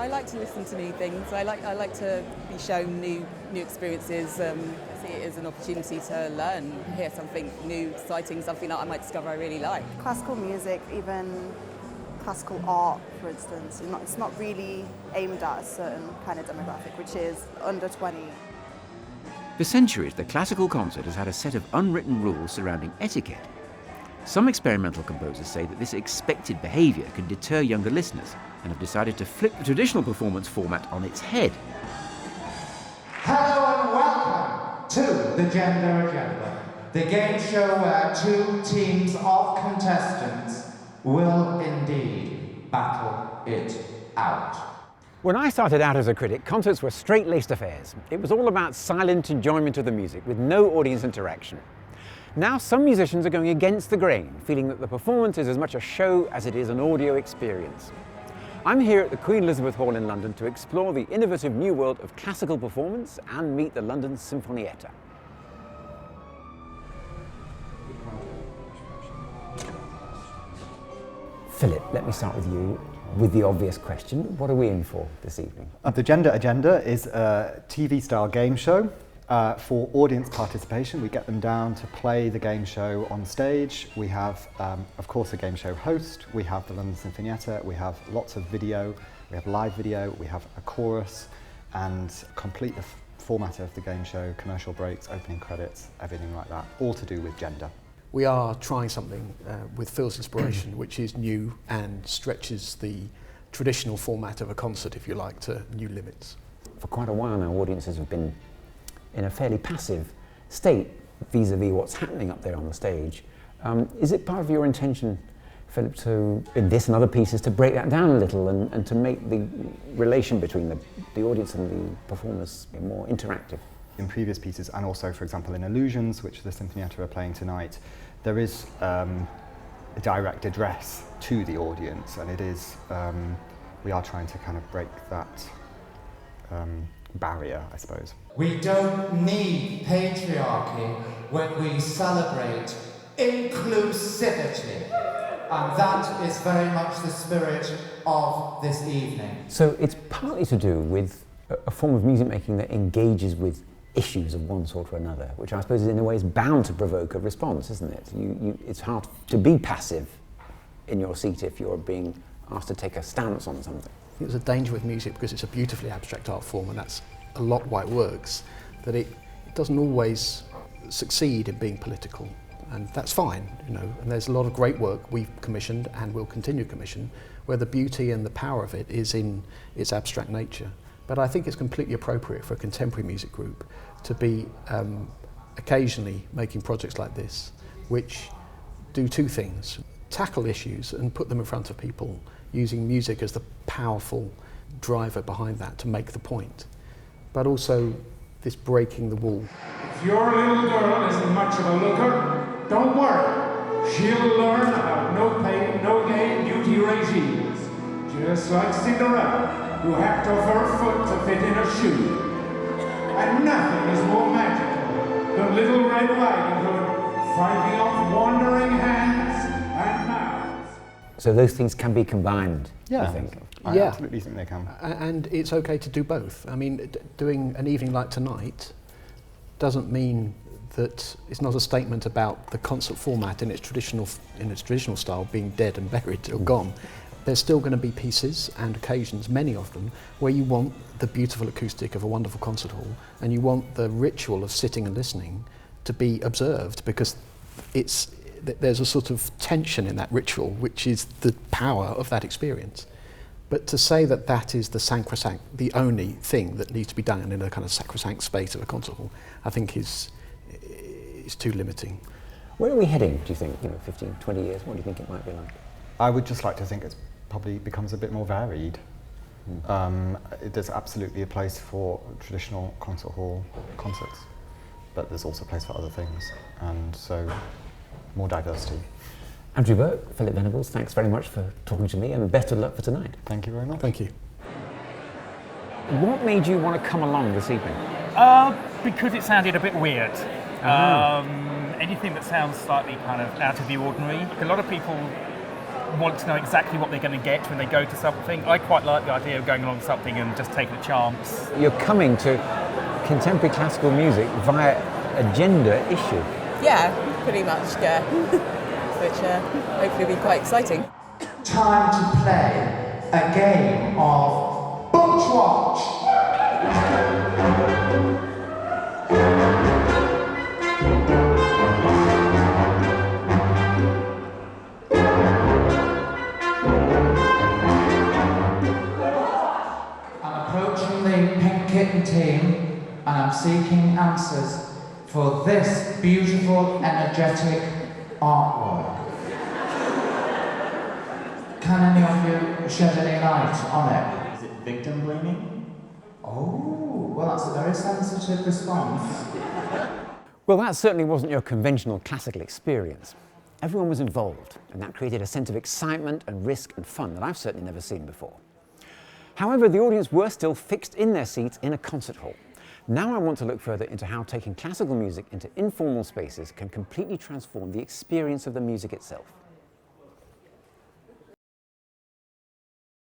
I like to listen to new things. I like to be shown new experiences. I see it as an opportunity to learn, hear something new, exciting, something that I might discover I really like. Classical music, even classical art, for instance, it's not really aimed at a certain kind of demographic, which is under 20. For centuries, the classical concert has had a set of unwritten rules surrounding etiquette. Some experimental composers say that this expected behaviour can deter younger listeners and have decided to flip the traditional performance format on its head. Hello and welcome to the Gender Agenda, the game show where two teams of contestants will indeed battle it out. When I started out as a critic, concerts were straight-laced affairs. It was all about silent enjoyment of the music with no audience interaction. Now some musicians are going against the grain, feeling that the performance is as much a show as it is an audio experience. I'm here at the Queen Elizabeth Hall in London to explore the innovative new world of classical performance and meet the London Sinfonietta. Philip, let me start with you with the obvious question. What are we in for this evening? The Gender Agenda is a TV-style game show for audience participation. We get them down to play the game show on stage. We have, of course, a game show host. We have the London Sinfonietta. We have lots of video. We have live video. We have a chorus, and complete the format of the game show, commercial breaks, opening credits, everything like that, all to do with gender. We are trying something with Phil's inspiration, which is new and stretches the traditional format of a concert, if you like, to new limits. For quite a while now, audiences have been in a fairly passive state vis-a-vis what's happening up there on the stage. Is it part of your intention, Philip, to, in this and other pieces, to break that down a little and to make the relation between the audience and the performers more interactive? In previous pieces, and also, for example, in Illusions, which the Sinfonietta are playing tonight, there is a direct address to the audience, and it is, we are trying to kind of break that barrier, I suppose. We don't need patriarchy when we celebrate inclusivity, and that is very much the spirit of this evening. So it's partly to do with a form of music making that engages with issues of one sort or another, which I suppose in a way is bound to provoke a response, isn't it? It's hard to be passive in your seat if you're being asked to take a stance on something. There's a danger with music because it's a beautifully abstract art form, and that's a lot why it works, that it doesn't always succeed in being political, and that's fine, you know. And there's a lot of great work we've commissioned and will continue to commission where the beauty and the power of it is in its abstract nature. But I think it's completely appropriate for a contemporary music group to be occasionally making projects like this, which do two things: tackle issues and put them in front of people, using music as the powerful driver behind that to make the point, but also this breaking the wall. If your little girl isn't much of a looker, don't worry. She'll learn about no pain, no gain beauty regimes, just like Cinderella, who hacked off her foot to fit in a shoe. And nothing is more magical than Little Red Riding Hood fighting off wandering hands and mouths. So those things can be combined, Yeah, I think. I absolutely think they can. And it's okay to do both. I mean, doing an evening like tonight doesn't mean that it's not a statement about the concert format in its traditional style being dead and buried or gone. There's still going to be pieces and occasions, many of them, where you want the beautiful acoustic of a wonderful concert hall and you want the ritual of sitting and listening to be observed, because there's a sort of tension in that ritual, which is the power of that experience. But to say that that is the sacrosanct, the only thing that needs to be done in a kind of sacrosanct space of a concert hall, I think is too limiting. Where are we heading, do you think, 15, 20 years? What do you think it might be like? I would just like to think it probably becomes a bit more varied. There's absolutely a place for traditional concert hall concerts, but there's also a place for other things, and so more diversity. Andrew Burke, Philip Venables, thanks very much for talking to me, and best of luck for tonight. Thank you very much. Thank you. What made you want to come along this evening? Because it sounded a bit weird. Anything that sounds slightly kind of out of the ordinary. A lot of people want to know exactly what they're going to get when they go to something. I quite like the idea of going along something and just taking a chance. You're coming to contemporary classical music via a gender issue. Yeah, pretty much, yeah. Which hopefully will be quite exciting. Time to play a game of Bunch Watch. I'm approaching the Pink Kitten team and I'm seeking answers for this beautiful, energetic artwork. Can any of you shed any light on it? Is it victim blaming? Oh, well, that's a very sensitive response. Well, that certainly wasn't your conventional classical experience. Everyone was involved, and that created a sense of excitement and risk and fun that I've certainly never seen before. However, the audience were still fixed in their seats in a concert hall. Now I want to look further into how taking classical music into informal spaces can completely transform the experience of the music itself.